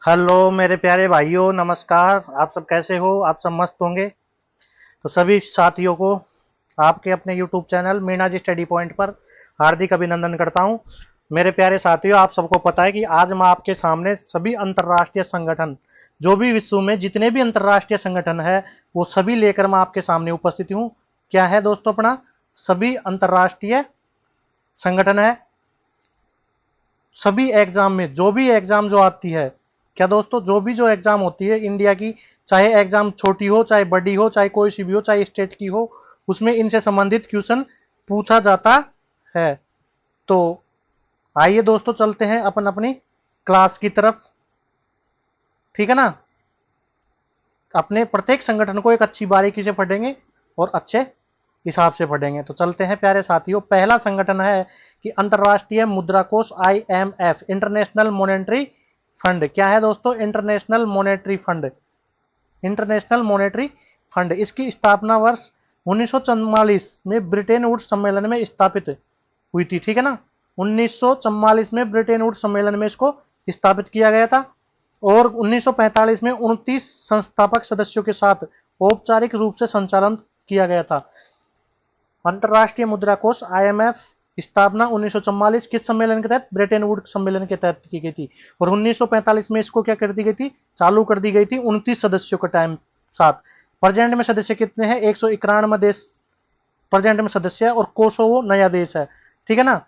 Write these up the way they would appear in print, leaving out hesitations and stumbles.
Hello मेरे प्यारे भाइयों, नमस्कार। आप सब कैसे हो? आप सब मस्त होंगे। तो सभी साथियों को आपके अपने YouTube channel Meena ji study point पर हार्दिक अभिनंदन करता हूं। मेरे प्यारे साथियों, आप सबको पता है कि आज मैं आपके सामने सभी अंतर्राष्ट्रीय संगठन, जो भी विश्व में जितने भी अंतर्राष्ट्रीय संगठन है, वो सभी लेकर मैं आपके सामने उपस्थित हूँ। क्या है दोस्तों? अपना सभी अंतर्राष्ट्रीय संगठन है। सभी एग्जाम में जो भी एग्जाम जो आती है, क्या दोस्तों, जो एग्जाम होती है इंडिया की, चाहे एग्जाम छोटी हो, चाहे बड़ी हो, चाहे कोई सी भी हो, चाहे स्टेट की हो, उसमें इनसे संबंधित क्वेश्चन पूछा जाता है। तो आइए दोस्तों, चलते हैं अपन अपनी क्लास की तरफ। ठीक है ना? अपने प्रत्येक संगठन को एक अच्छी बारीकी से पढ़ेंगे और अच्छे हिसाब से पढ़ेंगे। तो चलते हैं प्यारे साथियों। पहला संगठन है कि अंतरराष्ट्रीय मुद्रा कोष, IMF, इंटरनेशनल मॉनेटरी फंड। क्या है दोस्तों? International monetary fund. International monetary fund, इसकी स्थापना वर्ष 1944 में ब्रिटेन वुड्स सम्मेलन में स्थापित हुई थी। ठीक है ना? 1944 में ब्रिटेन वुड्स सम्मेलन में इसको स्थापित किया गया था और 1945 में 29 संस्थापक सदस्यों के साथ औपचारिक रूप से संचालन किया गया था। अंतर्राष्ट्रीय मुद्रा कोष IMF स्थापना 1944 किस सम्मेलन के तहत? ब्रेटन वुड्स सम्मेलन के तहत की गई थी। और 1945 में इसको क्या कर दी गई थी? चालू कर दी गई थी 29 सदस्यों के टाइम साथ। प्रेजेंट में सदस्य कितने हैं? 191 देश प्रेजेंट में सदस्य है और कोसोवो नया देश है। ठीक है ना?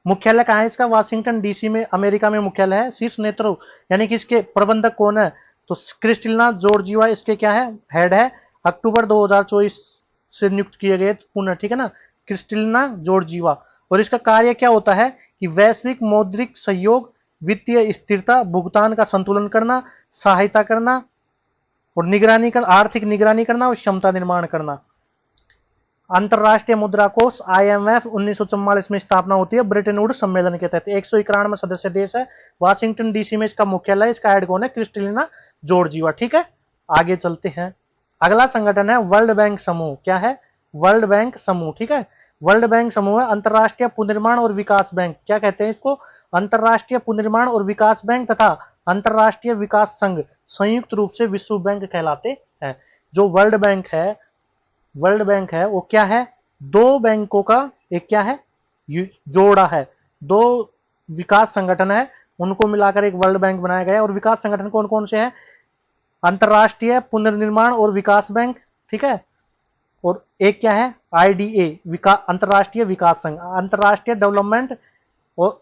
मुख्यालय कहाँ है इसका? वाशिंगटन DC में, अमेरिका में मुख्यालय है। शीर्ष नेतृत्व यानी कि इसके प्रबंधक कौन है? तो क्रिस्टिना जॉर्जिवा इसके क्या है? हेड है। अक्टूबर 2024 से नियुक्त किए गए पुनः। ठीक है ना? Christina Georgieva. और इसका कार्य क्या होता है कि वैश्विक मौद्रिक सहयोग, वित्तीय स्थिरता, भुगतान का संतुलन करना, सहायता करना और निगरानी कर आर्थिक निगरानी करना और क्षमता निर्माण करना। अंतरराष्ट्रीय मुद्रा कोष IMF 1944 में स्थापना होती है ब्रेटन वुड्स सम्मेलन के तहत। 191 सदस्य देश है। वाशिंगटन DC में इसका मुख्यालय। इसका हेड कौन है? Kristalina Georgieva. ठीक है, आगे चलते हैं। अगला संगठन है वर्ल्ड बैंक समूह। क्या है? वर्ल्ड बैंक समूह। ठीक है, वर्ल्ड बैंक समूह है अंतरराष्ट्रीय पुनर्निर्माण और विकास बैंक। क्या कहते हैं इसको? अंतरराष्ट्रीय पुनर्निर्माण और विकास बैंक तथा अंतरराष्ट्रीय विकास संघ संयुक्त रूप से विश्व बैंक कहलाते हैं। जो वर्ल्ड बैंक है वो क्या है? दो बैंकों का एक क्या है? जोड़ा है। दो विकास संगठन है, उनको मिलाकर एक वर्ल्ड बैंक बनाया गया है। और विकास संगठन कौन कौन से हैं? अंतरराष्ट्रीय पुनर्निर्माण और विकास बैंक। ठीक है, और एक क्या है? IDA, अंतरराष्ट्रीय विकास संघ, अंतरराष्ट्रीय डेवलपमेंट और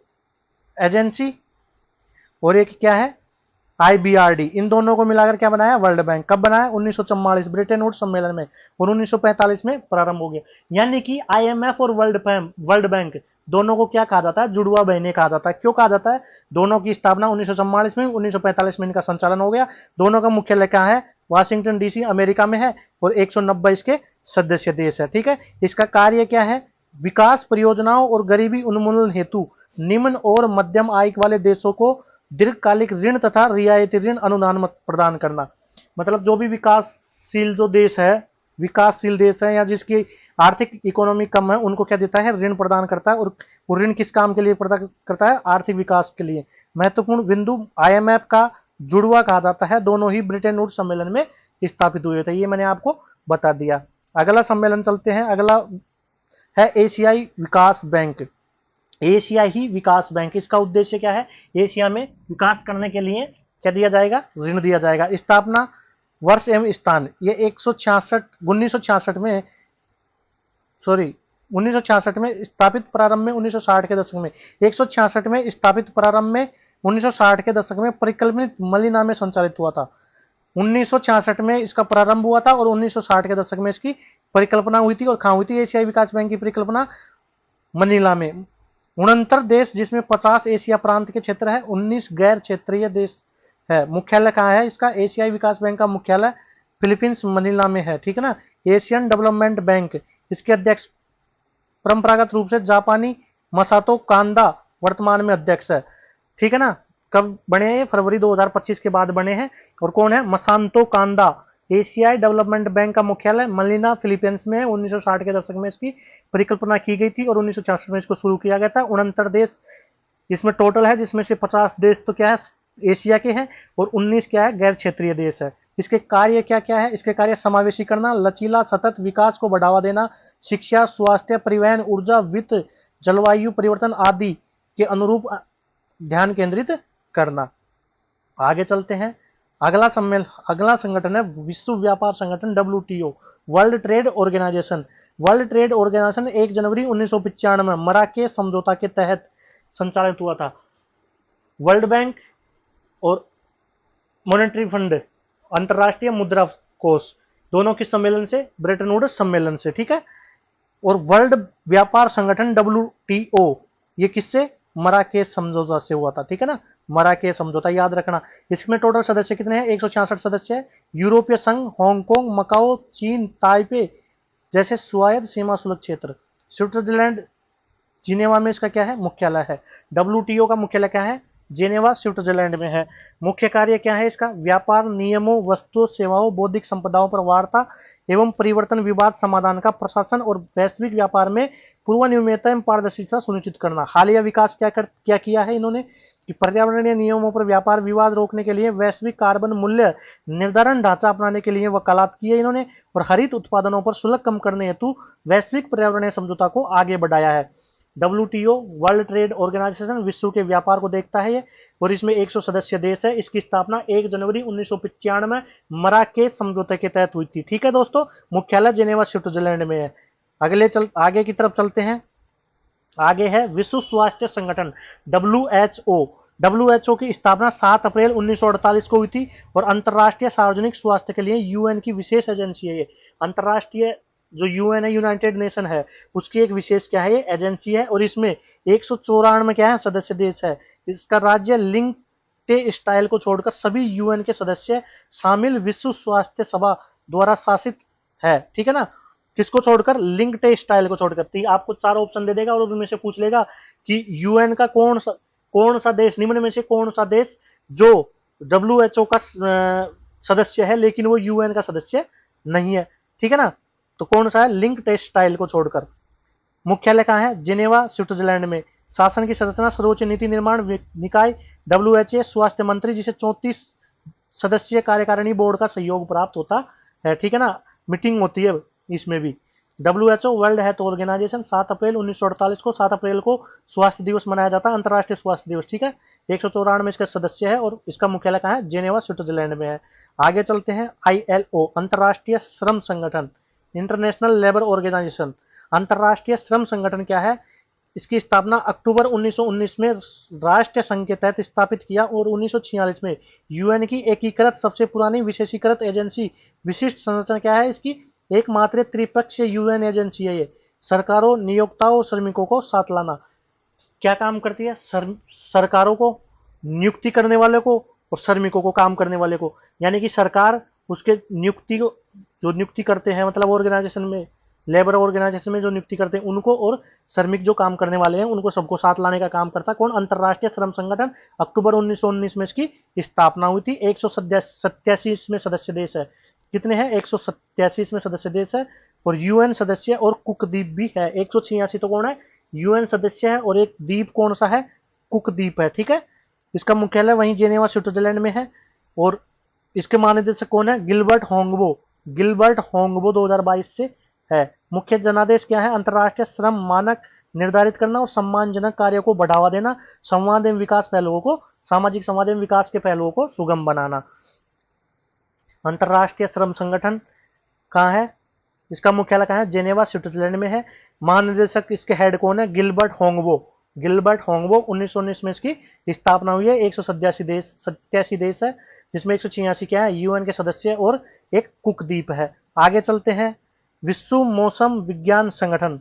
एजेंसी। और एक क्या है? IBRD। इन दोनों को मिलाकर क्या बनाया? World bank. कब बनाया? 1944 ब्रिटेन वुड्स सम्मेलन में। और 1945 में प्रारंभ हो गया। यानी कि IMF और वर्ल्ड बैंक दोनों को क्या कहा जाता है? जुड़वा बहने कहा जाता है। क्यों कहा जाता है? दोनों की स्थापना 1944 में, 1945 में इनका संचालन हो गया। दोनों का मुख्यालय कहाँ है? वाशिंगटन DC अमेरिका में है और 190 इसके सदस्य देश है। ठीक है, इसका कार्य क्या है? विकास परियोजनाओं और गरीबी उन्मूलन हेतु निम्न और मध्यम आय वाले देशों को दीर्घकालिक ऋण तथा रियायती ऋण अनुदान प्रदान करना। मतलब जो भी विकासशील देश है या जिसकी आर्थिक इकोनॉमी कम है, उनको क्या देता है? ऋण प्रदान करता है। और वो ऋण किस काम के लिए प्रदान करता है? आर्थिक विकास के लिए। महत्वपूर्ण बिंदु, IMF का जुड़वा कहा जाता है। दोनों ही ब्रिटेन वुड्स सम्मेलन में स्थापित हुए थे। ये मैंने आपको बता दिया। अगला सम्मेलन चलते हैं। अगला है एशियाई विकास बैंक। एशिया ही विकास बैंक। इसका उद्देश्य क्या है? एशिया में विकास करने के लिए क्या दिया जाएगा? ऋण दिया जाएगा। स्थापना वर्ष एवं स्थान, ये 1966 में 1966 में स्थापित, प्रारंभ में 1960 के दशक में, 166 में स्थापित, प्रारंभ में 1960 के दशक में परिकल्पित मनीला में संचालित हुआ था। 1966 में इसका प्रारंभ हुआ था और 1960 के दशक में इसकी परिकल्पना हुई थी। और कहाँ हुई थी एशियाई विकास बैंक की परिकल्पना? मनीला में। 69 देश, जिसमें 50 एशिया प्रांत के क्षेत्र है, 19 गैर क्षेत्रीय देश है। मुख्यालय कहाँ है इसका? एशियाई विकास बैंक का मुख्यालय फिलीपींस मनीला में है। ठीक है ना? एशियन डेवलपमेंट बैंक, इसके अध्यक्ष परंपरागत रूप से जापानी मसातो कांदा वर्तमान में अध्यक्ष है। ठीक है ना? कब बने हैं? फरवरी 2025 के बाद बने हैं। और कौन है? मसातो कांदा। एशियाई डेवलपमेंट बैंक का मुख्यालय मनीला फिलीपींस में है। 1960 के दशक में इसकी परिकल्पना की गई थी और 1966 में इसको शुरू किया गया था। 69 देश इसमें टोटल है, जिसमें से 50 देश तो क्या है? एशिया के हैं, और 19 क्या है, गैर क्षेत्रीय देश है। इसके कार्य क्या क्या है? इसके कार्य समावेशी करना, लचीला सतत विकास को बढ़ावा देना, शिक्षा, स्वास्थ्य, परिवहन, ऊर्जा, वित्त, जलवायु परिवर्तन आदि के अनुरूप ध्यान केंद्रित करना। आगे चलते हैं। अगला संगठन है विश्व व्यापार संगठन, WTO, world trade organization. World trade organization 1 जनवरी 1995 में मराकेश समझौता के तहत संचालित हुआ था। वर्ल्ड बैंक और मॉनेटरी फंड, अंतरराष्ट्रीय मुद्रा कोष, दोनों के सम्मेलन से, ब्रेटन वुड्स सम्मेलन से, ठीक है। और वर्ल्ड व्यापार संगठन WTO ये किससे? मराकेश समझौता से हुआ था, ठीक है ना, मराकेश समझौता याद रखना। इसमें टोटल सदस्य कितने हैं? 166 सदस्य है। यूरोपीय संघ, हांगकांग, मकाओ, चीन, ताइपे जैसे स्वायत्त सीमा शुल्क क्षेत्र। स्विट्जरलैंड जिनेवा में इसका क्या है? मुख्यालय है। WTO का मुख्यालय क्या है? जेनेवा, स्विट्जरलैंड में है। मुख्य कार्य क्या है इसका? व्यापार नियमों, वस्तुओं, सेवाओं, बौद्धिक संपदाओं पर वार्ता एवं परिवर्तन, विवाद समाधान का प्रशासन और वैश्विक व्यापार में पूर्व नियमितता एवं पारदर्शिता सुनिश्चित करना। हालिया विकास क्या किया है इन्होंने कि पर्यावरणीय नियमों पर व्यापार विवाद रोकने के लिए वैश्विक कार्बन मूल्य निर्धारण ढांचा अपनाने के लिए वकालत की है इन्होंने, और हरित उत्पादनों पर शुल्क कम करने हेतु वैश्विक पर्यावरणीय समझौता को आगे बढ़ाया है। WTO वर्ल्ड ट्रेड ऑर्गेनाइजेशन विश्व के व्यापार को देखता है ये, और इसमें 100 सदस्य देश है। इसकी स्थापना 1 जनवरी 1995 में मराकेश समझौते के तहत हुई थी, ठीक है दोस्तों। मुख्यालय जेनेवा, स्विट्जरलैंड में है। आगे की तरफ चलते हैं। आगे है विश्व स्वास्थ्य संगठन, WHO। WHO की स्थापना 7 अप्रैल 1948 को हुई थी, और अंतरराष्ट्रीय सार्वजनिक स्वास्थ्य के लिए UN की विशेष एजेंसी है ये। अंतरराष्ट्रीय जो UN है, यूनाइटेड नेशन है, उसकी एक विशेष क्या है, ये एजेंसी है, और इसमें 194 क्या है, सदस्य देश है। इसका राज्य लिंक्टेनस्टाइन को छोड़कर सभी UN के सदस्य शामिल विश्व स्वास्थ्य सभा द्वारा शासित है, ठीक है ना। किसको छोड़कर? लिंक्टेनस्टाइन को छोड़कर। तो आपको 4 ऑप्शन दे देगा और उनमें से पूछ लेगा कि UN का कौन सा देश, निम्न में से कौन सा देश जो WHO का सदस्य है लेकिन वो UN का सदस्य नहीं है, ठीक है ना। तो कौन सा है? लिंक्टेनस्टाइन को छोड़कर। मुख्यालय कहाँ है? जिनेवा, स्विट्जरलैंड में। शासन की संरचना सर्वोच्च नीति निर्माण निकाय WHO, स्वास्थ्य मंत्री जिसे 34 सदस्यीय कार्यकारिणी बोर्ड का सहयोग प्राप्त होता है, ठीक है ना। मीटिंग होती है इसमें भी। WHO वर्ल्ड हेल्थ ऑर्गेनाइजेशन 7 अप्रैल 1948 को 7 अप्रैल को स्वास्थ्य दिवस मनाया जाता है, अंतर्राष्ट्रीय स्वास्थ्य दिवस, ठीक है। 194 में इसका सदस्य है, और इसका मुख्यालय कहाँ है? जेनेवा, स्विट्जरलैंड में है। आगे चलते हैं। ILO अंतर्राष्ट्रीय श्रम संगठन, इंटरनेशनल लेबर ऑर्गेनाइजेशन। अंतर्राष्ट्रीय श्रम संगठन क्या है? इसकी स्थापना अक्टूबर 1919 में राष्ट्रीय संघ के तहत स्थापित किया, और 1946 में UN की एकीकृत सबसे पुरानी विशेषीकृत एजेंसी। विशिष्ट संरचना क्या है इसकी? एकमात्र त्रिपक्षीय UN एजेंसी है ये। सरकारों, नियोक्ताओं और श्रमिकों को साथ लाना। क्या काम करती है? सरकारों को नियुक्ति करने वाले को और श्रमिकों को काम करने वाले को, यानी कि सरकार उसके नियुक्ति को जो नियुक्ति करते हैं, मतलब ऑर्गेनाइजेशन में, लेबर ऑर्गेनाइजेशन में जो नियुक्ति करते हैं उनको, और श्रमिक जो काम करने वाले हैं उनको सबको साथ लाने का काम करता है कौन? अंतर्राष्ट्रीय श्रम संगठन। अक्टूबर 1919 में इसकी स्थापना हुई थी। 187 इसमें सदस्य देश है। कितने हैं? 187 इसमें सदस्य देश है, और UN सदस्य और कुक द्वीप भी है। 186 तो कौन है? UN सदस्य है, और एक द्वीप कौन सा है? कुक द्वीप है, ठीक है। इसका मुख्यालय वहीं जेनेवा, स्विट्जरलैंड में है, और इसके महानिदेशक कौन है? गिलबर्ट होंगबो 2022 से है। मुख्य जनादेश क्या है? अंतर्राष्ट्रीय श्रम मानक निर्धारित करना और सम्मानजनक कार्यों को बढ़ावा देना, संवाद एवं विकास पहलुओं को, सामाजिक संवाद एवं विकास के पहलुओं को सुगम बनाना। अंतर्राष्ट्रीय श्रम संगठन कहाँ है? इसका मुख्यालय कहाँ है? जेनेवा, स्विट्जरलैंड में है। महानिदेशक इसके हेड कौन है? गिलबर्ट होंगबो 1919 में इसकी स्थापना हुई है। 187 देश है, जिसमें 186 क्या है? UN के सदस्य और एक कुक द्वीप है। आगे चलते हैं। विश्व मौसम विज्ञान संगठन,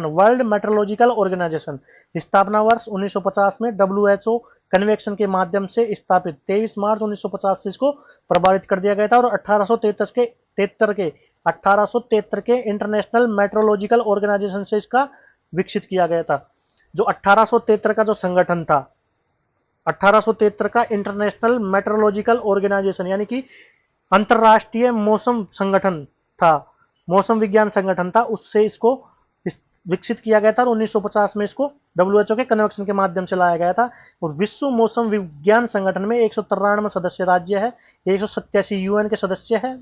वर्ल्ड मेट्रोलॉजिकल ऑर्गेनाइजेशन। स्थापना वर्ष 1950 में WHO कन्वेंशन के माध्यम से स्थापित। 23 मार्च 1950 से इसको प्रभावित कर दिया गया था, और 1873 के इंटरनेशनल मेट्रोलॉजिकल ऑर्गेनाइजेशन से इसका विकसित किया गया था। जो 1873 का जो संगठन था, 1873 का इंटरनेशनल मेट्रोलॉजिकल ऑर्गेनाइजेशन, यानी कि अंतरराष्ट्रीय मौसम संगठन था, मौसम विज्ञान संगठन था, उससे इसको विकसित किया गया था और 1950 में इसको WHO के कन्वेंशन के माध्यम से लाया गया था। और विश्व मौसम विज्ञान संगठन में 193 सदस्य राज्य है, 187 यूएन के सदस्य है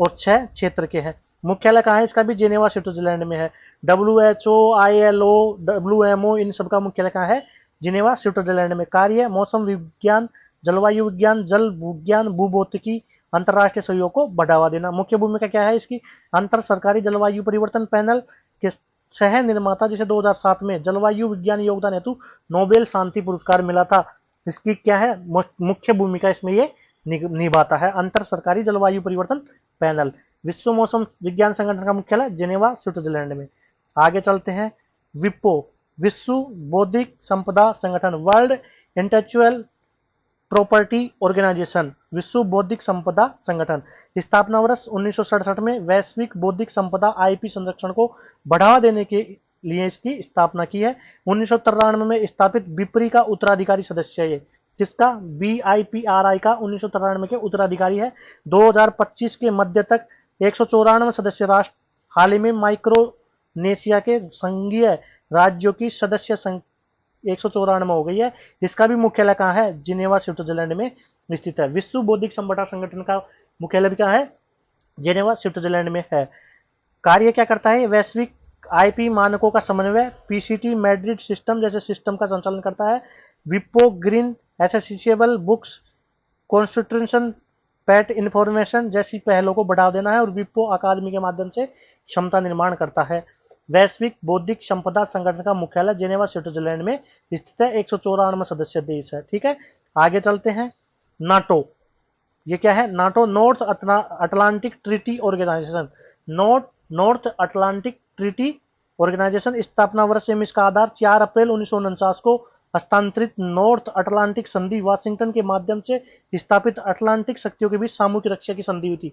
और 6 क्षेत्र के हैं। मुख्यालय कहाँ है इसका भी? जेनेवा स्विट्जरलैंड में है। WHO, ILO, WMO इन सबका मुख्यालय कहाँ है? जिनेवा स्विट्जरलैंड में। कार्य मौसम विज्ञान, जलवायु विज्ञान, जल विज्ञान, भूभौतिकी, अंतर्राष्ट्रीय सहयोग को बढ़ावा देना। मुख्य भूमिका क्या है इसकी? अंतर सरकारी जलवायु परिवर्तन पैनल के सह निर्माता, जिसे 2007 में जलवायु विज्ञान योगदान हेतु नोबेल शांति पुरस्कार मिला था। इसकी क्या है मुख्य भूमिका? इसमें ये निभाता है अंतर सरकारी जलवायु परिवर्तन पैनल। विश्व मौसम विज्ञान संगठन का मुख्यालय जेनेवा स्विट्जरलैंड में। आगे चलते हैं। विपो, विश्व बौद्धिक संपदा संगठन, वर्ल्ड इंटेलेक्चुअल प्रॉपर्टी ऑर्गेनाइजेशन, विश्व बौद्धिक संपदा संगठन। स्थापना वर्ष 1967 में वैश्विक बौद्धिक संपदा IP संरक्षण को बढ़ावा देने के लिए इसकी स्थापना की है। 1993 में स्थापित विप्री का उत्तराधिकारी सदस्य है। किसका? BIPRI का 1993 के उत्तराधिकारी है। 2025 के मध्य तक 194 सदस्य राष्ट्र, हाल ही में माइक्रोनेशिया के संघीय राज्यों की सदस्य संख्या 194 हो गई है। इसका भी मुख्यालय कहाँ है? जिनेवा स्विट्जरलैंड में स्थित है। विश्व बौद्धिक संपदा संगठन का मुख्यालय भी कहाँ है? जिनेवा स्विट्जरलैंड में है। कार्य क्या करता है? वैश्विक IP मानकों का समन्वय, PCT मैड्रिड सिस्टम जैसे सिस्टम का संचालन करता है। विपो ग्रीन एसेसिबल बुक्स, कॉन्स्टिट्यूशन, पेट इंफॉर्मेशन जैसी पहलों को बढ़ावा देना है और विपो अकादमी के माध्यम से क्षमता निर्माण करता है। वैश्विक बौद्धिक संपदा संगठन का मुख्यालय जेनेवा स्विट्जरलैंड में स्थित है। 194 सदस्य देश है। ठीक है, आगे चलते हैं। नाटो, ये क्या है? NATO north atlantic treaty organization. North atlantic treaty organization स्थापना वर्ष एवं इसका आधार 4 अप्रैल 1949 को हस्तांतरित नॉर्थ अटलांटिक संधि वाशिंगटन के माध्यम से स्थापित अटलांटिक शक्तियों के बीच सामूहिक रक्षा की संधि हुई थी।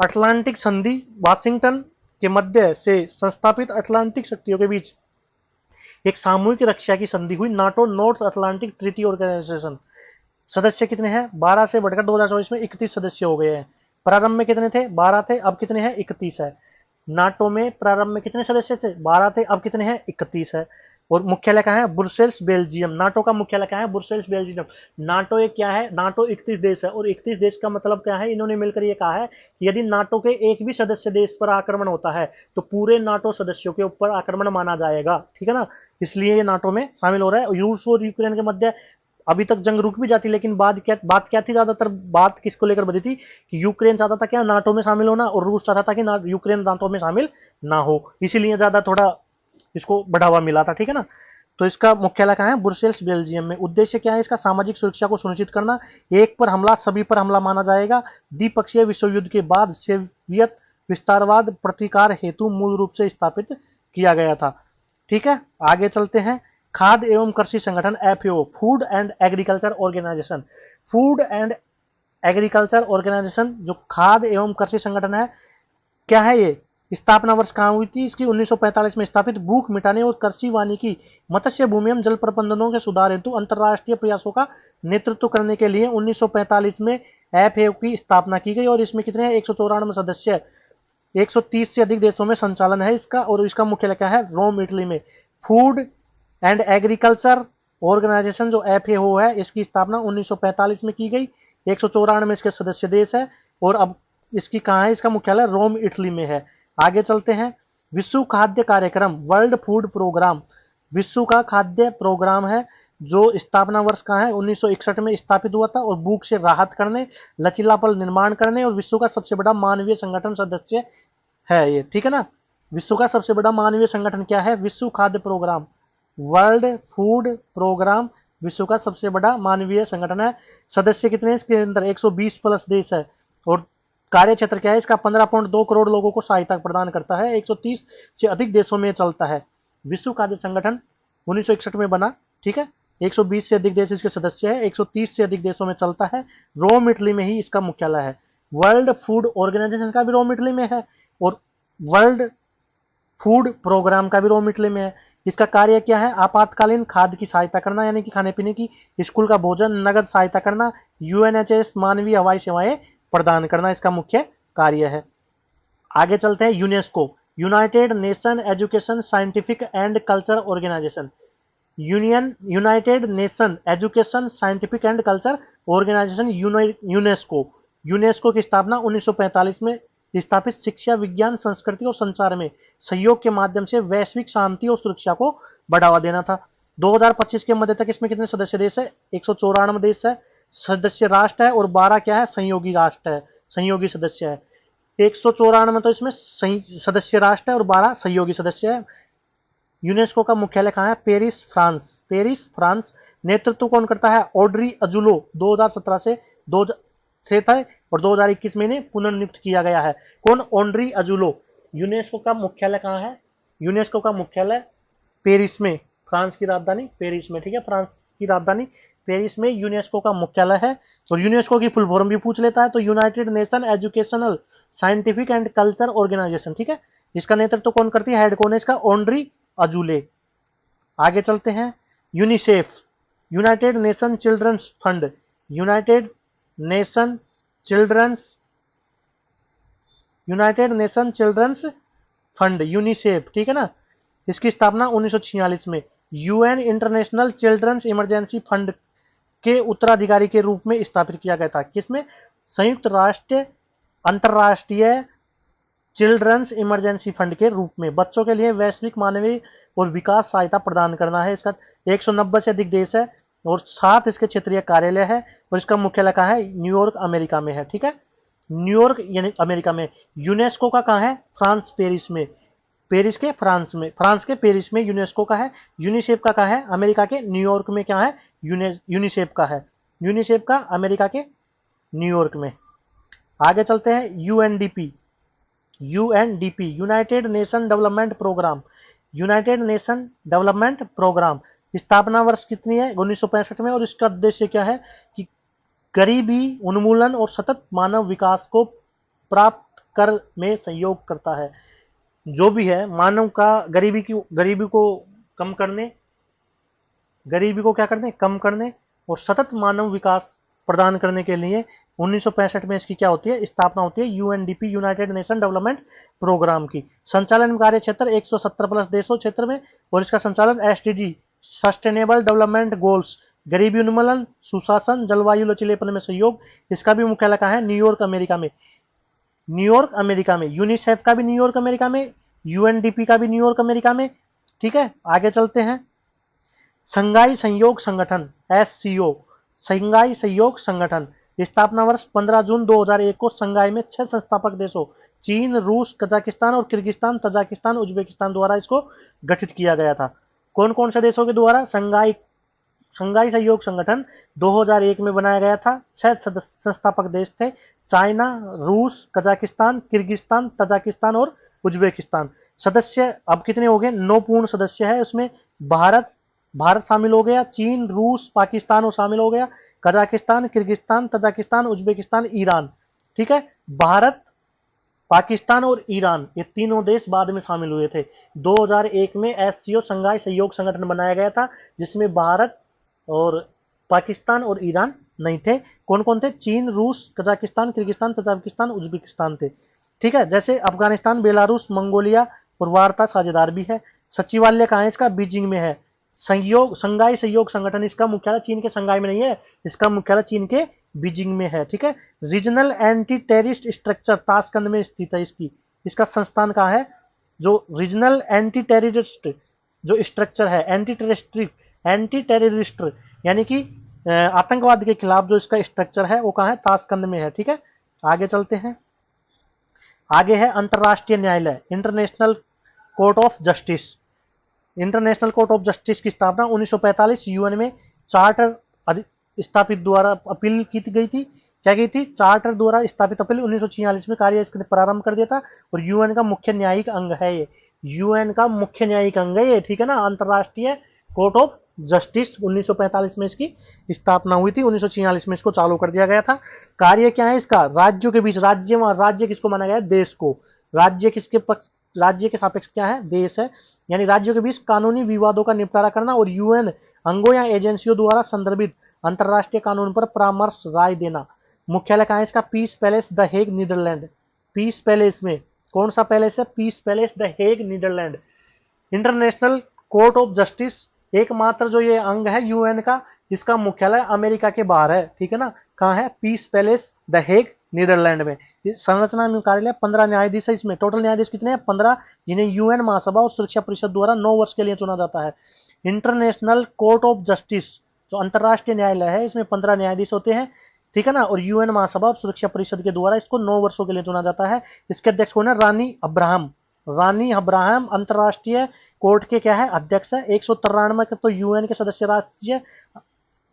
अटलांटिक संधि वाशिंगटन के मध्य से संस्थापित अटलांटिक शक्तियों के बीच एक सामूहिक रक्षा की संधि हुई। NATO north atlantic treaty organization सदस्य कितने हैं? 12 से बढ़कर 2024 में 31 सदस्य हो गए हैं। प्रारंभ में कितने थे? 12 थे, अब कितने हैं? 31 है। नाटो में प्रारंभ में कितने सदस्य थे? 12 थे, अब कितने हैं? 31 है। और मुख्यालय कहाँ है? Brussels, Belgium. नाटो का मुख्यालय कहाँ है? Brussels, Belgium. नाटो एक क्या है? नाटो 31 देश है और 31 देश का मतलब क्या है? इन्होंने मिलकर ये कहा है कि यदि नाटो के एक भी सदस्य देश पर आक्रमण होता है तो पूरे नाटो सदस्यों के ऊपर आक्रमण माना जाएगा। ठीक है ना, इसलिए ये नाटो में शामिल हो रहा है। रूस और यूक्रेन के मध्य अभी तक जंग रुक भी जाती, लेकिन बात क्या थी? ज्यादातर बात किसको लेकर बनी थी कि यूक्रेन चाहता था क्या? नाटो में शामिल होना, और रूस चाहता था कि यूक्रेन नाटो में शामिल ना हो, इसीलिए ज्यादा थोड़ा इसको बढ़ावा मिला था। ठीक है ना, तो इसका मुख्यालय कहाँ है? ब्रुसेल्स, बेल्जियम में। उद्देश्य क्या है इसका? सामाजिक सुरक्षा को सुनिश्चित करना। एक पर हमला सभी पर हमला माना जाएगा। द्विपक्षीय विश्व युद्ध के बाद सोवियत विस्तारवाद प्रतिकार हेतु मूल रूप से स्थापित किया गया था। ठीक है, आगे चलते हैं। खाद्य एवं कृषि संगठन FAO, food and agriculture organization. Food and agriculture organization जो खाद्य एवं कृषि संगठन है, क्या है ये? स्थापना वर्ष कहाँ हुई थी इसकी? 1945 में स्थापित। भूख मिटाने और कृषि वानिकी, मत्स्य भूमि एवं जल प्रबंधनों के सुधार हेतु अंतर्राष्ट्रीय प्रयासों का नेतृत्व करने के लिए 1945 में FAO की स्थापना की गई और इसमें कितने हैं? 194 सदस्य, 130 से अधिक देशों में संचालन है इसका। और इसका मुख्यालय क्या है? रोम, इटली में। फूड एंड एग्रीकल्चर ऑर्गेनाइजेशन जो FAO है, इसकी स्थापना 1945 में की गई। 194 में इसके सदस्य देश है और अब इसकी कहाँ है? इसका मुख्यालय रोम, इटली में है। आगे चलते हैं। विश्व खाद्य कार्यक्रम, वर्ल्ड फूड प्रोग्राम, विश्व का खाद्य प्रोग्राम है जो स्थापना वर्ष कहाँ है? 1961 में स्थापित हुआ था और भूख से राहत करने, लचीलापन निर्माण करने और विश्व का सबसे बड़ा मानवीय संगठन सदस्य है ये। ठीक है ना, विश्व का सबसे बड़ा मानवीय संगठन क्या है? विश्व खाद्य प्रोग्राम, वर्ल्ड फूड प्रोग्राम विश्व का सबसे बड़ा मानवीय संगठन है। सदस्य कितने हैं इसके अंदर? 120 प्लस देश है। और कार्य क्षेत्र क्या है इसका? 15.2 करोड़ लोगों को सहायता प्रदान करता है। 130 से अधिक देशों में चलता है। विश्व खाद्य संगठन 1961 में बना। ठीक है, 120 से अधिक देश इसके सदस्य है, 130 से अधिक देशों में चलता है। रोम, इटली में ही इसका मुख्यालय है। वर्ल्ड फूड ऑर्गेनाइजेशन का भी रोम, इटली में है और वर्ल्ड फूड प्रोग्राम का भी रोम, इटली में है। इसका कार्य क्या है? आपातकालीन खाद्य की सहायता करना, यानी कि खाने पीने की, स्कूल का भोजन, नगद सहायता करना, UNHS मानवीय हवाई सेवाएं प्रदान करना इसका मुख्य कार्य है। आगे चलते हैं। UNESCO, united nation education scientific and culture organization, united nation education scientific and culture organization, UNESCO. UNESCO की स्थापना 1945 में स्थापित शिक्षा, विज्ञान, संस्कृति और संचार में सहयोग के माध्यम से वैश्विक शांति और सुरक्षा को बढ़ावा देना था। 2025 के मध्य तक इसमें कितने सदस्य देश है? 194 देश है, सदस्य राष्ट्र है, और 12 क्या है? संयोगी राष्ट्र है, संयोगी सदस्य है। 194 तो इसमें सदस्य राष्ट्र है और 12 सहयोगी सदस्य है। यूनेस्को का मुख्यालय कहाँ है? Paris, France. Paris, France. नेतृत्व कौन करता है? ऑड्री अजुलो। 2017 से था और 2021 में इन्हें पुनर्नियुक्त किया गया है। कौन? ऑड्री अजुलो। यूनेस्को का मुख्यालय कहाँ है? यूनेस्को का मुख्यालय पेरिस में, फ्रांस की राजधानी पेरिस में, ठीक है, फ्रांस की राजधानी पेरिस में यूनेस्को का मुख्यालय है। और यूनेस्को की फुल फॉर्म भी पूछ लेता है तो united nation educational scientific and culture organization, ठीक है। इसका नेतृत्व कौन करती है? हेड कौन है इसका? Audrey Azoulay. आगे चलते हैं। UNICEF, united nation children's fund, united nation children's fund, UNICEF, ठीक है ना। इसकी स्थापना 1946 में UN international children's emergency fund के उत्तराधिकारी के रूप में स्थापित किया गया था। किसमें? संयुक्त राष्ट्र अंतरराष्ट्रीय चिल्ड्रंस इमरजेंसी फंड के रूप में बच्चों के लिए वैश्विक मानवीय और विकास सहायता प्रदान करना है। इसका 190 से अधिक देश है और 7 इसके क्षेत्रीय कार्यालय है और इसका मुख्यालय कहाँ है? न्यूयॉर्क, अमेरिका में है, ठीक है, न्यूयॉर्क यानी अमेरिका में। यूनेस्को का कहाँ है? फ्रांस, पेरिस में, पेरिस के फ्रांस में, फ्रांस के पेरिस में यूनेस्को का है। यूनिसेफ का कहाँ है? अमेरिका के न्यूयॉर्क में क्या है? यूनिसेफ का है, यूनिसेफ का अमेरिका के न्यूयॉर्क में। आगे चलते हैं। UNDP, UNDP united nation development programme, united nation development programme. स्थापना वर्ष कितनी है? 1965 में। और इसका उद्देश्य क्या है? कि गरीबी उन्मूलन और सतत मानव विकास को प्राप्त कर में सहयोग करता है। जो भी है मानव का गरीबी को कम करने, गरीबी को क्या करने? कम करने और सतत मानव विकास प्रदान करने के लिए 1965 में इसकी क्या होती है? स्थापना होती है, UNDP united nation development programme की। संचालन कार्य क्षेत्र 170 प्लस देशों क्षेत्र में और इसका संचालन एसडीजी सस्टेनेबल डेवलपमेंट गोल्स, गरीबी उन्मूलन, सुशासन, जलवायु लचीलेपन में सहयोग। इसका भी मुख्यालय कहाँ है? न्यूयॉर्क, अमेरिका में, न्यूयॉर्क अमेरिका में। यूनिसेफ का भी न्यूयॉर्क अमेरिका में, यूएनडीपी का भी न्यूयॉर्क अमेरिका में, ठीक है। आगे चलते हैं। संघाई सहयोग संगठन, एससीओ, संघाई सहयोग संगठन। स्थापना वर्ष 15 जून 2001 को संघाई में 6 संस्थापक देशों चीन, रूस, कजाकिस्तान और किर्गिस्तान, तजाकिस्तान, उज्बेकिस्तान द्वारा इसको गठित किया गया था। कौन कौन से देशों के द्वारा? संघाई सहयोग संगठन 2001 में बनाया गया था। 6 संस्थापक देश थे, चाइना, रूस, कजाकिस्तान, किर्गिस्तान, तजाकिस्तान और उज्बेकिस्तान। सदस्य अब कितने हो गए? 9 पूर्ण सदस्य है। उसमें भारत शामिल हो गया, चीन, रूस, पाकिस्तान वो शामिल हो गया, Kazakhstan, Kyrgyzstan, Tajikistan, Uzbekistan, Iran, ठीक है। भारत, पाकिस्तान और ईरान ये तीनों देश बाद में शामिल हुए थे। 2001 में एससीओ संघाई सहयोग संगठन बनाया गया था जिसमें भारत और पाकिस्तान और ईरान नहीं थे। कौन कौन थे? चीन, रूस, कजाकिस्तान, किर्गिस्तान, तजाकिस्तान, उज्बेकिस्तान थे, ठीक है। जैसे अफगानिस्तान, बेलारूस, मंगोलिया और वार्ता साझेदार भी है। सचिवालय कहाँ है इसका? बीजिंग में है। संघाई सहयोग संगठन, इसका मुख्यालय चीन के संघाई में नहीं है, इसका मुख्यालय चीन के बीजिंग में है, ठीक है। Regional anti terrorist structure Tashkent में स्थित है इसका संस्थान कहाँ है? जो रीजनल एंटी टेररिस्ट जो स्ट्रक्चर है, एंटी टेररिस्ट यानी कि आतंकवाद के खिलाफ जो इसका स्ट्रक्चर है वो कहाँ है? ताशकंद में है, ठीक है। आगे चलते हैं। आगे है अंतरराष्ट्रीय न्यायालय, international court of justice. International court of justice की स्थापना 1945 यूएन में चार्टर स्थापित द्वारा अपील की गई थी। क्या गई थी? चार्टर द्वारा स्थापित अपील 1946 में कार्य इसने प्रारंभ कर दिया था और यूएन का मुख्य न्यायिक अंग है ये, यूएन का मुख्य न्यायिक अंग है ये, ठीक है ना। अंतरराष्ट्रीय कोर्ट ऑफ जस्टिस 1945 में इसकी स्थापना हुई थी, 1946 में इसको चालू कर दिया गया था। कार्य क्या है इसका? राज्यों के बीच, राज्य किसको माना गया है? देश को। राज्य के सापेक्ष क्या है? देश है। यानी राज्यों के बीच कानूनी विवादों का निपटारा करना और यूएन अंगों या एजेंसियों द्वारा संदर्भित अंतरराष्ट्रीय कानून पर परामर्श राय देना। मुख्यालय कहाँ है इसका? Peace palace, the Hague, Netherland. Peace palace में कौन सा पैलेस है? Peace palace, the Hague, Netherland. International court of justice, एकमात्र जो ये अंग है यूएन का, इसका मुख्यालय अमेरिका के बाहर है, ठीक है ना। कहाँ है? Peace palace, the Hague, Netherland में। संरचना में कार्यालय, 15 न्यायाधीश है इसमें। टोटल न्यायाधीश कितने हैं? 15, जिन्हें यूएन महासभा और सुरक्षा परिषद द्वारा 9 वर्ष के लिए चुना जाता है। इंटरनेशनल कोर्ट ऑफ जस्टिस, जो अंतरराष्ट्रीय न्यायालय है, इसमें 15 न्यायाधीश होते हैं, ठीक है ना। और यूएन महासभा और सुरक्षा परिषद के द्वारा इसको 9 वर्षों के लिए चुना जाता है। इसके अध्यक्ष कौन है? रानी अब्राहम। रानी अब्राहम अंतरराष्ट्रीय कोर्ट के क्या है? अध्यक्ष है। 193 के तो यूएन के सदस्य राष्ट्र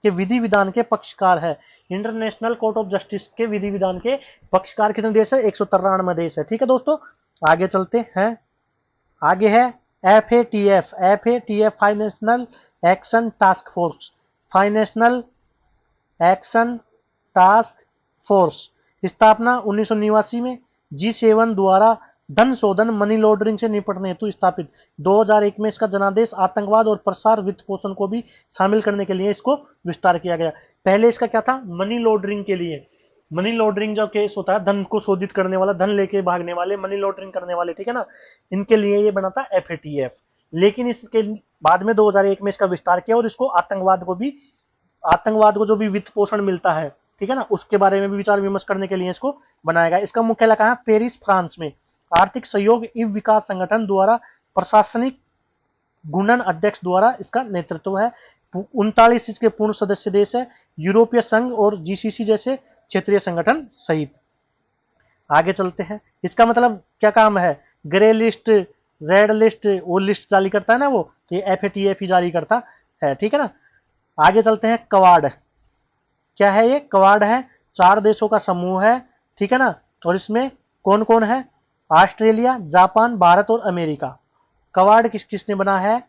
के विधि विधान के पक्षकार है। इंटरनेशनल कोर्ट ऑफ जस्टिस के विधि विधान के पक्षकार कितने देश है? 193 देश है, ठीक है दोस्तों। आगे चलते हैं। आगे है FATF। FATF financial action task force. Financial action task force, स्थापना 1989 में। G7 द्वारा धन शोधन, मनी लॉन्ड्रिंग से निपटने हेतु स्थापित। 2001 में इसका जनादेश आतंकवाद और प्रसार वित्त पोषण को भी शामिल करने के लिए इसको विस्तार किया गया। पहले इसका क्या था? मनी लॉन्ड्रिंग के लिए। मनी लॉन्ड्रिंग जो केस होता है, धन को शोधित करने वाला, धन लेके भागने वाले, मनी लॉन्ड्रिंग करने वाले, ठीक है ना, इनके लिए ये बना था FATF। लेकिन इसके बाद में 2001 में इसका विस्तार किया और इसको आतंकवाद को जो भी वित्त पोषण मिलता है, ठीक है ना, उसके बारे में भी विचार विमर्श करने के लिए इसको बनाया गया। इसका मुख्यालय कहाँ है? पेरिस, फ्रांस में। आर्थिक सहयोग एवं विकास संगठन द्वारा प्रशासनिक गुणन अध्यक्ष द्वारा इसका नेतृत्व है। 39 इसके पूर्ण सदस्य देश है, यूरोपीय संघ और GCC जैसे क्षेत्रीय संगठन सहित। आगे चलते हैं। इसका मतलब क्या काम है? ग्रे लिस्ट, रेड लिस्ट, वो लिस्ट जारी करता है ना, वो तो ये FATF ही जारी करता है, ठीक है ना। आगे चलते हैं। क्वाड क्या है? ये क्वाड है, 4 देशों का समूह है, ठीक है ना। और इसमें कौन कौन है? ऑस्ट्रेलिया, जापान, भारत और अमेरिका। क्वाड किस किसने बना है?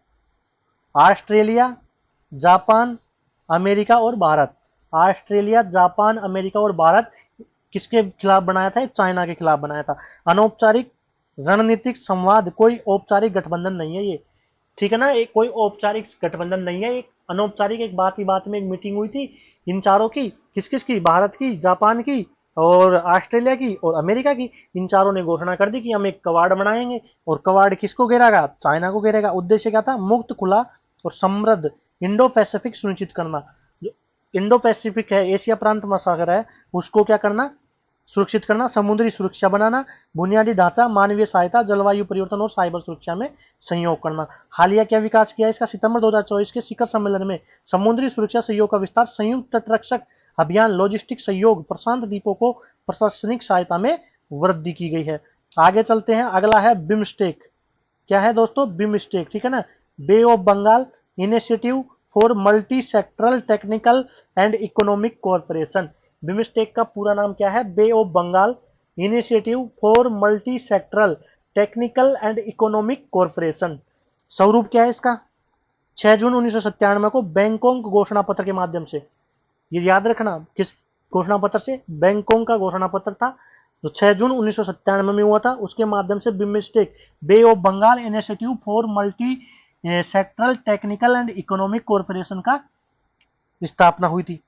ऑस्ट्रेलिया, जापान, अमेरिका और भारत। ऑस्ट्रेलिया, जापान, अमेरिका और भारत किसके खिलाफ बनाया था? चाइना के खिलाफ बनाया था। अनौपचारिक रणनीतिक संवाद, कोई औपचारिक गठबंधन नहीं है ये, ठीक है ना। एक कोई औपचारिक गठबंधन नहीं है, एक अनौपचारिक, एक बात ही बात में एक मीटिंग हुई थी इन चारों की। किस किस की? भारत की, जापान की और ऑस्ट्रेलिया की और अमेरिका की। इन चारों ने घोषणा कर दी कि हम एक कवाड़ बनाएंगे, और कवाड़ किसको घेरेगा? चाइना को घेरेगा। उद्देश्य क्या था? मुक्त, खुला और समृद्ध इंडो पैसिफिक सुनिश्चित करना। जो इंडो पैसिफिक है, एशिया प्रांत महासागर है, उसको क्या करना? सुरक्षित करना। समुद्री सुरक्षा बनाना, बुनियादी ढांचा, मानवीय सहायता, जलवायु परिवर्तन और साइबर सुरक्षा में सहयोग करना। हालिया क्या विकास किया इसका? सितंबर 2024 के शिखर सम्मेलन में समुद्री सुरक्षा सहयोग का विस्तार, संयुक्त तटरक्षक अभियान, लॉजिस्टिक सहयोग, प्रशांत द्वीपों को प्रशासनिक सहायता में वृद्धि की गई है। आगे चलते हैं। अगला है बिमस्टेक। क्या है दोस्तों? बिमस्टेक, ठीक है ना। Bay of Bengal initiative for multi sectoral technical and economic cooperation. BIMSTEC का पूरा नाम क्या है? Bay of Bengal initiative for multi sectoral technical and economic cooperation. स्वरूप क्या है इसका? 6 जून 1997 को बैंकॉक घोषणा पत्र के माध्यम से, ये याद रखना, किस घोषणा पत्र से? बैंकॉक का घोषणा पत्र था जो 6 जून 1997 में हुआ था, उसके माध्यम से BIMSTEC, bay of Bengal initiative for multi sectoral technical and economic cooperation का स्थापना हुई थी।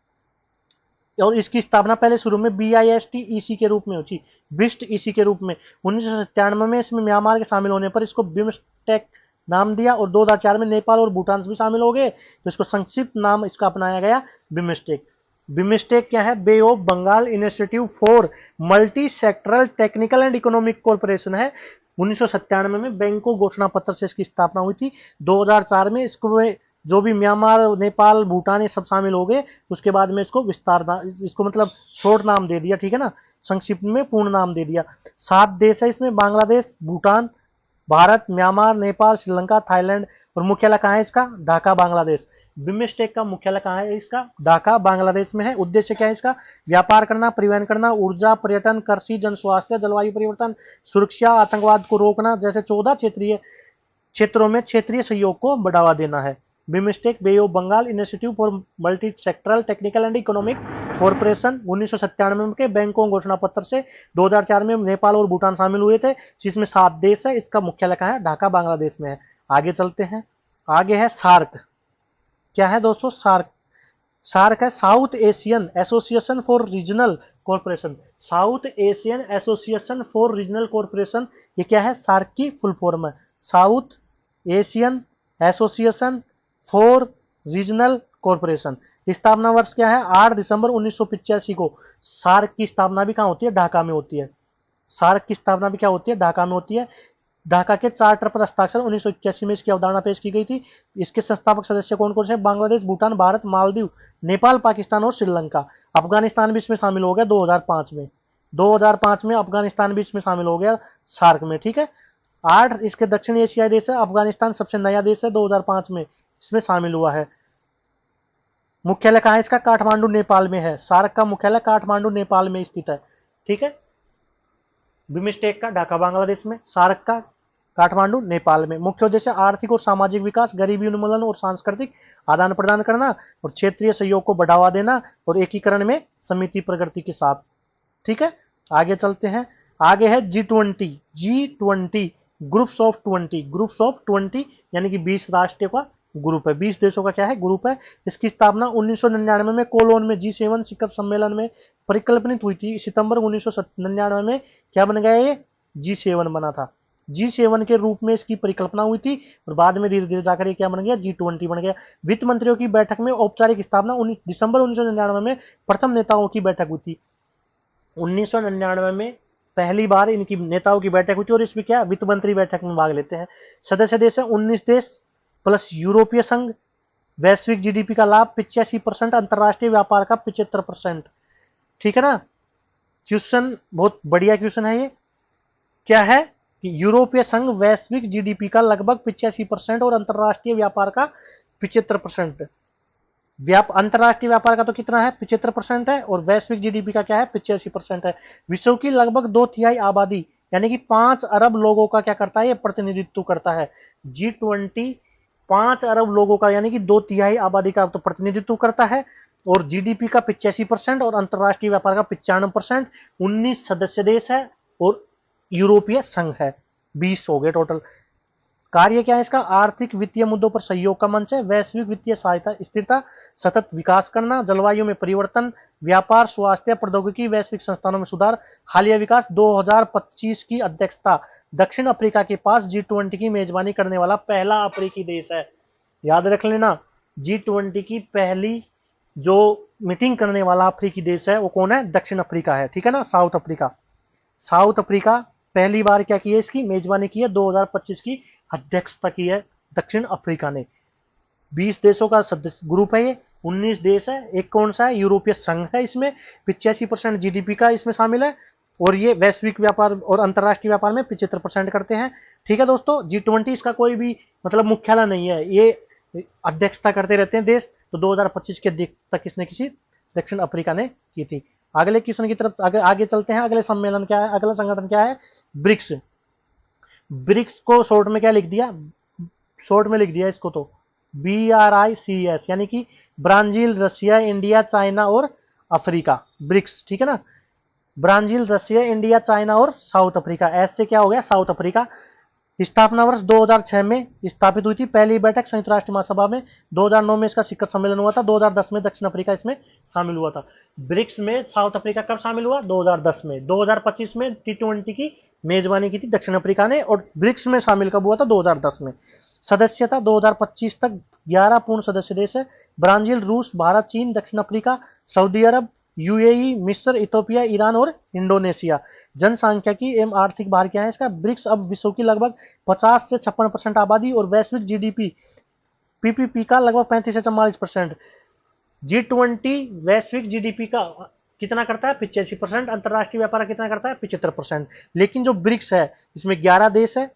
और इसकी स्थापना पहले शुरू में BIST-EC के रूप में हुई थी, BIST-EC के रूप में। 1997 में इसमें म्यांमार के शामिल होने पर इसको बिमस्टेक नाम दिया, और 2004 में नेपाल और भूटान भी शामिल हो गए, तो इसको संक्षिप्त नाम इसका अपनाया गया, बिमस्टेक। बिमस्टेक क्या है? Bay of Bengal initiative for multi sectoral technical and economic cooperation है। 1997 में बैंकॉक घोषणा पत्र से इसकी स्थापना हुई थी। 2004 में इसको जो भी म्यांमार, नेपाल, भूटान ये सब शामिल हो गए, उसके बाद में इसको इसको मतलब शॉर्ट नाम दे दिया, ठीक है ना, संक्षिप्त में पूर्ण नाम दे दिया। 7 देश है इसमें, बांग्लादेश, भूटान, भारत, म्यांमार, नेपाल, श्रीलंका, थाईलैंड। और मुख्यालय कहाँ है इसका? ढाका, बांग्लादेश। बिमस्टेक का मुख्यालय कहाँ है इसका? ढाका, बांग्लादेश में है। उद्देश्य क्या है इसका? व्यापार करना, परिवहन करना, ऊर्जा, पर्यटन, कृषि, जन स्वास्थ्य, जलवायु परिवर्तन, सुरक्षा, आतंकवाद को रोकना जैसे 14 क्षेत्रीय क्षेत्रों में क्षेत्रीय सहयोग को बढ़ावा देना है। BIMSTEC, bay of Bengal initiative for multi sectoral technical and economic corporation 1997 के बैंकॉक घोषणा पत्र से 2004 में नेपाल और भूटान शामिल हुए थे, जिसमें 7 देश है। इसका मुख्यालय कहाँ है? ढाका, बांग्लादेश में है। आगे चलते हैं। आगे है सार्क। क्या है दोस्तों? सार्क है south Asian association for regional corporation, south Asian association for regional corporation, ये क्या है, सार्क की फुल फॉर्म है, south Asian association for regional corporation. स्थापना वर्ष क्या है, 8 दिसंबर 1985 को। सार्क की स्थापना भी कहाँ होती है, ढाका में होती है। सार्क की स्थापना भी क्या होती है, ढाका में होती है। ढाका के चार्टर पर हस्ताक्षर 1981 में इसकी अवधारणा पेश की गई थी। इसके संस्थापक सदस्य कौन कौन से, बांग्लादेश, भूटान, भारत, मालदीव, नेपाल, पाकिस्तान और श्रीलंका। अफगानिस्तान भी इसमें शामिल हो गया 2005 में। 2005 में अफगानिस्तान भी इसमें शामिल हो गया सार्क में, ठीक है। 8 इसके दक्षिण एशियाई देश है, अफगानिस्तान सबसे नया देश है, 2005 में इसमें शामिल हुआ है। मुख्यालय कहाँ है इसका, काठमांडू नेपाल में है। सार्क का मुख्यालय काठमांडू नेपाल में स्थित है, ठीक है। बिमस्टेक का ढाका बांग्लादेश में, सार्क का काठमांडू नेपाल में। मुख्य उद्देश्य आर्थिक और सामाजिक विकास, गरीबी उन्मूलन और सांस्कृतिक आदान प्रदान करना और क्षेत्रीय सहयोग को बढ़ावा देना और एकीकरण में समिति प्रगति के साथ, ठीक है। आगे चलते हैं, आगे है G20। G20 groups of 20, groups of 20 यानी कि 20 राष्ट्रों का ग्रुप है, 20 देशों का क्या है, ग्रुप है। इसकी स्थापना 1999 में कोलोन में G7 शिखर सम्मेलन में परिकल्पनित हुई थी। सितंबर 1999 में क्या बन गया, ये G7 बना था। G7 के रूप में इसकी परिकल्पना हुई थी और बाद में धीरे धीरे जाकर ये क्या बन गया, G20 बन गया। वित्त मंत्रियों की बैठक में औपचारिक स्थापना दिसंबर 1999 में प्रथम नेताओं की बैठक हुई थी। 1999 में पहली बार इनकी नेताओं की बैठक हुई थी और इसमें क्या, वित्त मंत्री बैठक में भाग लेते हैं। सदस्य देश है 19 देश प्लस यूरोपीय संघ। वैश्विक जीडीपी का लाभ 85%, अंतरराष्ट्रीय व्यापार का 75%, ठीक है ना। क्वेश्चन बहुत बढ़िया क्वेश्चन है ये, क्या है कि यूरोपीय संघ वैश्विक जीडीपी का लगभग 85% और अंतरराष्ट्रीय व्यापार का 75%। अंतरराष्ट्रीय व्यापार का तो कितना है, 75% है, और वैश्विक जीडीपी का क्या है, 85% है। विश्व की लगभग 2/3 आबादी यानी कि 5 अरब लोगों का क्या करता है, ये प्रतिनिधित्व करता है। G20 5 अरब लोगों का यानी कि 2/3 आबादी का तो प्रतिनिधित्व करता है, और जीडीपी का 85% और अंतरराष्ट्रीय व्यापार का 95%। 19 सदस्य देश है और यूरोपीय संघ है, 20 हो गए टोटल। कार्य क्या है इसका, आर्थिक वित्तीय मुद्दों पर सहयोग का मंच है, वैश्विक वित्तीय सहायता, स्थिरता, सतत विकास करना, जलवायु में परिवर्तन, व्यापार, स्वास्थ्य, प्रौद्योगिकी, वैश्विक संस्थानों में सुधार, हालिया विकास। 2025 की अध्यक्षता दक्षिण अफ्रीका के पास G20 की मेजबानी करने वाला पहला अफ्रीकी देश है। याद रख लेना, G20 की पहली जो मीटिंग करने वाला अफ्रीकी देश है वो कौन है, दक्षिण अफ्रीका है, ठीक है ना, साउथ अफ्रीका। साउथ अफ्रीका पहली बार क्या की है, इसकी मेजबानी की है, 2025 की अध्यक्षता की है दक्षिण अफ्रीका ने। 20 देशों का सदस्य ग्रुप है ये, 19 देश है, एक कौन सा है, यूरोपीय संघ है, इसमें 85% जीडीपी का इसमें शामिल है, और ये वैश्विक व्यापार और अंतरराष्ट्रीय व्यापार में 75% करते हैं, ठीक है दोस्तों। G20 इसका कोई भी मतलब मुख्यालय नहीं है, ये अध्यक्षता करते रहते हैं देश। तो 2025 के तक इसने किसी दक्षिण अफ्रीका ने की थी। अगले क्वेश्चन की तरफ आगे चलते हैं। अगले सम्मेलन क्या है, अगला संगठन क्या है, ब्रिक्स। ब्रिक्स को शॉर्ट में क्या लिख दिया, शॉर्ट में लिख दिया इसको तो BRICS, यानी कि ब्राजील, रशिया, इंडिया, चाइना और अफ्रीका, ब्रिक्स, ठीक है ना। ब्राजील, रशिया, इंडिया, चाइना और साउथ अफ्रीका, ऐसे क्या हो गया, साउथ अफ्रीका। स्थापना वर्ष 2006 में स्थापित हुई थी। पहली बैठक संयुक्त राष्ट्र महासभा में 2009 में इसका शिखर सम्मेलन हुआ था। 2010 में दक्षिण अफ्रीका इसमें शामिल हुआ था। ब्रिक्स में साउथ अफ्रीका कब शामिल हुआ, 2010 में। 2025 में T20 की मेजबानी की थी दक्षिण अफ्रीका ने, और ब्रिक्स में शामिल कब हुआ था, 2010 में। सदस्यता 2025 तक 11 पूर्ण सदस्य देश है। ब्राजील, रूस, भारत, चीन, दक्षिण अफ्रीका, सऊदी अरब, यूएई, मिस्र, इथोपिया, ईरान और इंडोनेशिया। जनसांख्यिकी एवं आर्थिक भार क्या है इसका, ब्रिक्स अब विश्व की लगभग 50 से 56% आबादी और वैश्विक जीडीपी पीपीपी का लगभग 35 से 44%। G20 वैश्विक जीडीपी का कितना करता है, 85%। अंतरराष्ट्रीय व्यापार कितना करता है, 75%। लेकिन जो ब्रिक्स है इसमें 11 देश है।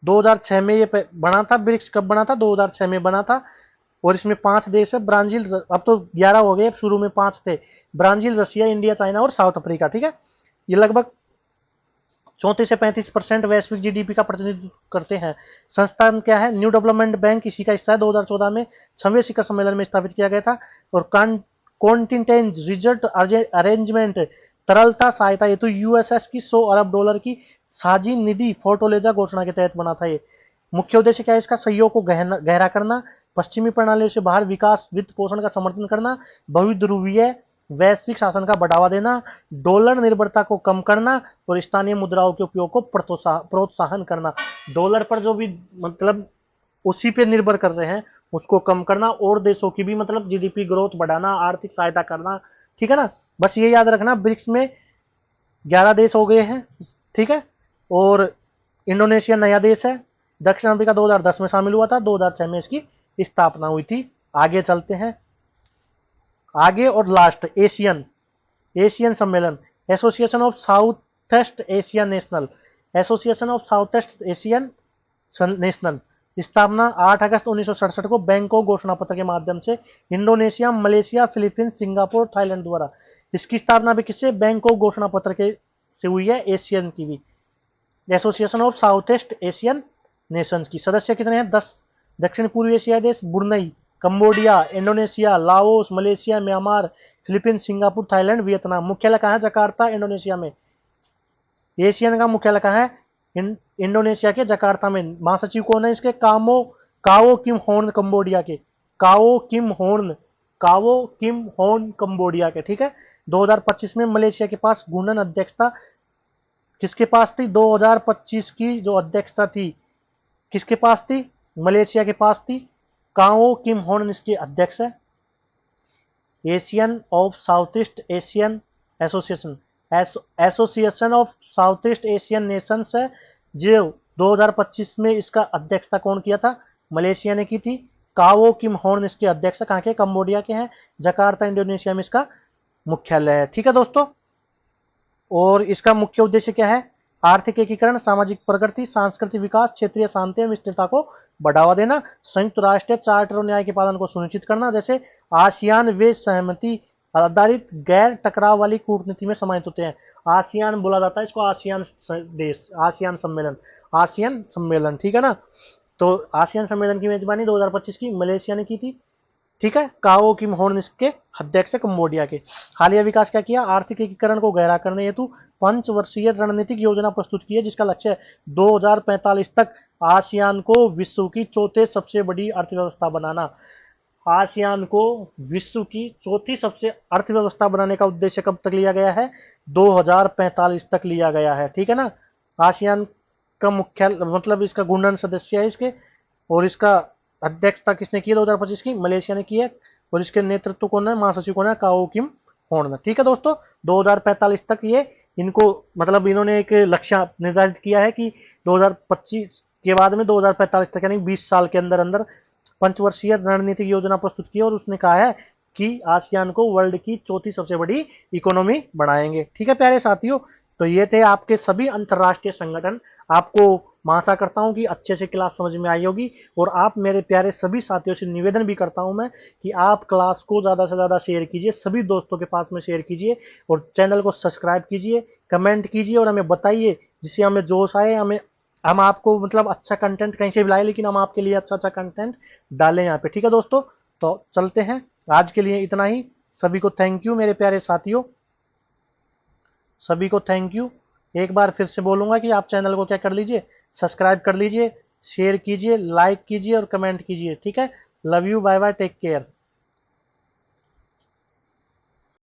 2006 में ये बना था, ब्रिक्स कब बना था, 2006 में बना था, और इसमें 5 देश है। ब्राजील, अब तो 11 हो गए, शुरू में 5 थे, ब्राजील, रशिया, इंडिया, चाइना और साउथ अफ्रीका, ठीक है। ये लगभग 34 से 35% वैश्विक जीडीपी का प्रतिनिधित्व करते हैं। संस्थान क्या है, न्यू डेवलपमेंट बैंक इसी का हिस्सा है। 2014 में 6वें शिखर सम्मेलन में स्थापित किया गया था। और कॉन्टिजेंट रिजल्ट अरेंजमेंट, तरलता सहायता हेतु यूएसएस की $100 अरब की साझी निधि फोर्टोलेजा घोषणा के तहत बना था। ये मुख्य उद्देश्य क्या है इसका, सहयोग को गहरा करना, पश्चिमी प्रणालियों से बाहर विकास, वित्त पोषण का समर्थन करना, बहुध्रुवीय वैश्विक शासन का बढ़ावा देना, डॉलर निर्भरता को कम करना और स्थानीय मुद्राओं के उपयोग को प्रोत्साहन करना। डॉलर पर जो भी मतलब उसी पे निर्भर कर रहे हैं उसको कम करना, और देशों की भी मतलब जीडीपी ग्रोथ बढ़ाना, आर्थिक सहायता करना, ठीक है ना। बस ये याद रखना, ब्रिक्स में 11 देश हो गए हैं, ठीक है। और इंडोनेशिया नया देश है, दक्षिण अफ्रीका 2010 में शामिल हुआ था, 2006 में इसकी स्थापना हुई थी। आगे चलते हैं, आगे और लास्ट एशियन एशियन सम्मेलन, association of south east Asian national, association of south east Asian national, स्थापना 8 अगस्त 1967 को बैंकॉक घोषणा पत्र के माध्यम से Indonesia, Malaysia, Philippines, Singapore, Thailand द्वारा। इसकी स्थापना भी किससे? बैंकॉक घोषणा पत्र के से हुई है, एशियन की भी, association of south east Asian Nations की। सदस्य कितने हैं? 10। दक्षिण पूर्वी एशियाई देश Brunei, Cambodia, Indonesia, Laos, Malaysia, Myanmar, Philippines, Singapore, Thailand, Vietnam. मुख्यालय कहाँ है? जकार्ता, इंडोनेशिया में। एशियन का मुख्यालय कहाँ है? इंडोनेशिया के जकार्ता में। महासचिव कौन है इसके? काओ किम होर्न, कंबोडिया के। काओ किम होर्न कंबोडिया के, ठीक है। 2025 में मलेशिया के पास घूर्णन अध्यक्षता किसके पास थी? 2025 की जो अध्यक्षता थी किसके पास थी? मलेशिया के पास थी। काओ किम होर्न इसके अध्यक्ष है। Asian of south east Asian association, association of south east Asian Nations है, जो 2025 में इसका अध्यक्षता कौन किया था? मलेशिया ने की थी। काओ किम होर्न इसके अध्यक्ष कहाँ के? कंबोडिया के हैं। जकार्ता इंडोनेशिया में इसका मुख्यालय है, ठीक है दोस्तों। और इसका मुख्य उद्देश्य क्या है? आर्थिक एकीकरण, सामाजिक प्रगति, सांस्कृतिक विकास, क्षेत्रीय शांति एवं स्थिरता को बढ़ावा देना, संयुक्त राष्ट्र चार्टर और न्याय के पालन को सुनिश्चित करना, जैसे आसियान वे सहमति आधारित गैर टकराव वाली कूटनीति में समाहित होते हैं। आसियान बोला जाता है इसको, आसियान देश, आसियान सम्मेलन, ठीक है ना। तो आसियान सम्मेलन की मेजबानी 2025 की मलेशिया ने की थी, ठीक है। काओ किम होर्न इसके अध्यक्ष कंबोडिया के। हालिया विकास क्या किया? आर्थिक एकीकरण को गहरा करने हेतु 5 वर्षीय रणनीतिक योजना प्रस्तुत की है, जिसका लक्ष्य है 2045 तक आसियान को विश्व की चौथे सबसे बड़ी अर्थव्यवस्था बनाना। आसियान को विश्व की चौथी सबसे अर्थव्यवस्था बनाने का उद्देश्य कब तक लिया गया है? 2045 तक लिया गया है, ठीक है ना। आसियान का मुख्य मतलब इसका घूर्णन सदस्य है इसके, और इसका अध्यक्षता किसने की है? 2025 की मलेशिया ने की है। और इसके नेतृत्व कौन है? महासचिव कौन है? काओ किम होर्न, ठीक है दोस्तों। 2045 तक ये इनको मतलब इन्होंने एक लक्ष्य निर्धारित किया है कि 2025 के बाद में 2045 तक यानी 20 साल के अंदर अंदर पंचवर्षीय रणनीतिक योजना प्रस्तुत की, और उसने कहा है कि आसियान को वर्ल्ड की चौथी सबसे बड़ी इकोनॉमी बनाएंगे, ठीक है प्यारे साथियों। तो ये थे आपके सभी अंतरराष्ट्रीय संगठन। आपको मैं आशा करता हूं कि अच्छे से क्लास समझ में आई होगी, और आप मेरे प्यारे सभी साथियों से निवेदन भी करता हूं मैं कि आप क्लास को ज़्यादा से ज़्यादा शेयर कीजिए, सभी दोस्तों के पास में शेयर कीजिए, और चैनल को सब्सक्राइब कीजिए, कमेंट कीजिए, और हमें बताइए जिससे हमें जोश आए, हम आपको मतलब अच्छा कंटेंट कहीं से भी लाए, लेकिन हम आपके लिए अच्छा अच्छा कंटेंट डालें यहाँ पे, ठीक है दोस्तों। तो चलते हैं, आज के लिए इतना ही। सभी को थैंक यू मेरे प्यारे साथियों, सभी को थैंक यू। एक बार फिर से बोलूंगा कि आप चैनल को क्या कर लीजिए? सब्सक्राइब कर लीजिए, शेयर कीजिए, लाइक कीजिए और कमेंट कीजिए, ठीक है। Love you, bye bye, take care.